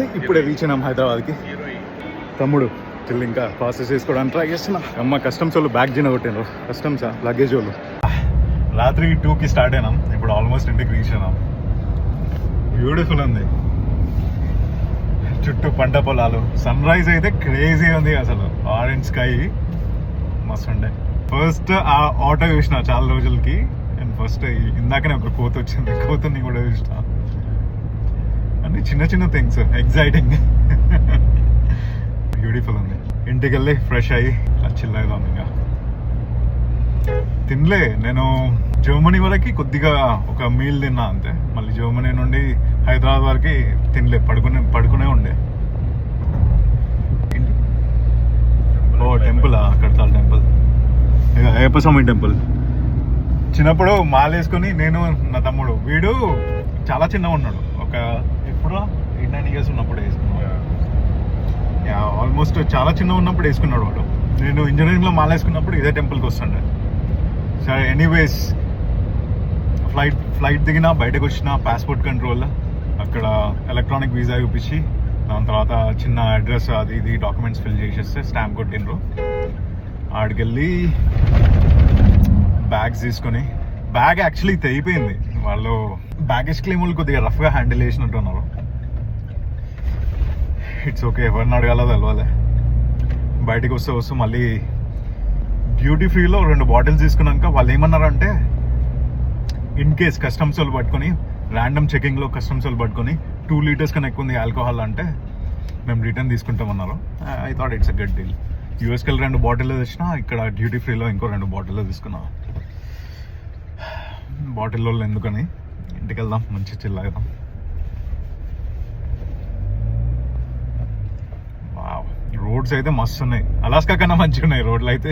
అంటే ఇప్పుడే రీచ్ అయినాం హైదరాబాద్కి. తమ్ముడు చెల్లి ఇంకా ప్రాసెస్ చేసుకోవడానికి ట్రై చేస్తున్నా. అమ్మ కస్టమ్స్ వాళ్ళు బ్యాగ్ జిన కొట్టినారు. కస్టమ్స్ లగేజ్ వాళ్ళు. రాత్రి 2కి స్టార్ట్ అయినాం, ఇప్పుడు ఆల్మోస్ట్ ఇంటికి రీచ్ అయినాం. బ్యూటిఫుల్ ఉంది, చుట్టూ పంట పొలాలు. సన్ రైజ్ అయితే క్రేజీ ఉంది అసలు. ఆరెంజ్ స్కై మస్తు ఉండే. ఫస్ట్ ఆ ఆటో చూసిన చాలా రోజులకి. అండ్ ఫస్ట్ ఇందాకనే ఒక కోత వచ్చింది, కోతుని కూడా చూసిన. అన్ని చిన్న చిన్న థింగ్స్ ఎగ్జైటింగ్. బ్యూటిఫుల్ ఉంది. ఇంటికి వెళ్ళి ఫ్రెష్ అయ్యి చిల్ అవుదాం. ఇంకా తినలే నేను. జర్మనీ వరకు కొద్దిగా ఒక మీల్ తిన్నా అంతే. మళ్ళీ జర్మనీ నుండి హైదరాబాద్ వరకు తినలే, పడుకునే ఉండే. ఓ టెంపుల్, కడతాల టెంపుల్, అయ్యప్ప స్వామి టెంపుల్. చిన్నప్పుడు మాల వేసుకొని నేను నా తమ్ముడు, వీడు చాలా చిన్నగా ఉన్నాడు, ఒక ఎప్పుడు 8-9 years ఉన్నప్పుడు వేసుకున్నాడు. ఆల్మోస్ట్ చాలా చిన్న ఉన్నప్పుడు వేసుకున్నాడు వాడు. నేను ఇంజనీరింగ్లో మాల వేసుకున్నప్పుడు ఇదే టెంపుల్కి వస్తుండే. సరే ఎనీవేస్, ఫ్లైట్ దిగిన, బయటకు వచ్చిన, పాస్పోర్ట్ కంట్రోల్, అక్కడ ఎలక్ట్రానిక్ వీసా చూపించి, దాని తర్వాత చిన్న అడ్రస్ అది ఇది డాక్యుమెంట్స్ ఫిల్ చేసేస్తే స్టాంప్ కొట్టిండ్రు. ఆడికెళ్ళి బ్యాగ్స్ తీసుకొని, బ్యాగ్ యాక్చువల్లీ తెగిపోయింది. వాళ్ళు బ్యాగేజ్ క్లెయిమ్ వాళ్ళు కొద్దిగా రఫ్గా హ్యాండిల్ చేసినట్టున్నారు. ఇట్స్ ఓకే, ఎవరిని అడగాలో తెలవాలి. బయటకు వస్తూ మళ్ళీ డ్యూటీ ఫ్రీలో 2 బాటిల్స్ తీసుకున్నాక వాళ్ళు ఏమన్నారంటే, ఇన్ కేస్ కస్టమ్స్ వాళ్ళు పట్టుకొని, ర్యాండమ్ చెకింగ్లో కస్టమ్స్ వాళ్ళు పట్టుకొని 2 liters కన్నా ఎక్కువ ఉంది ఆల్కహాల్ అంటే మేము రిటర్న్ తీసుకుంటామన్నారు. I thought it's a good deal. యూఎస్కి వెళ్ళి 2 బాటిల్లో తెచ్చినా, ఇక్కడ డ్యూటీ ఫ్రీలో ఇంకో 2 బాటిల్లో తీసుకున్నా. బాటిల్లో ఎందుకని ఇంటికి వెళ్దాం, మంచి చిల్ అవుదాం. రోడ్స్ అయితే మస్తు ఉన్నాయి, అలాస్కా కన్నా మంచిగా ఉన్నాయి రోడ్లు అయితే.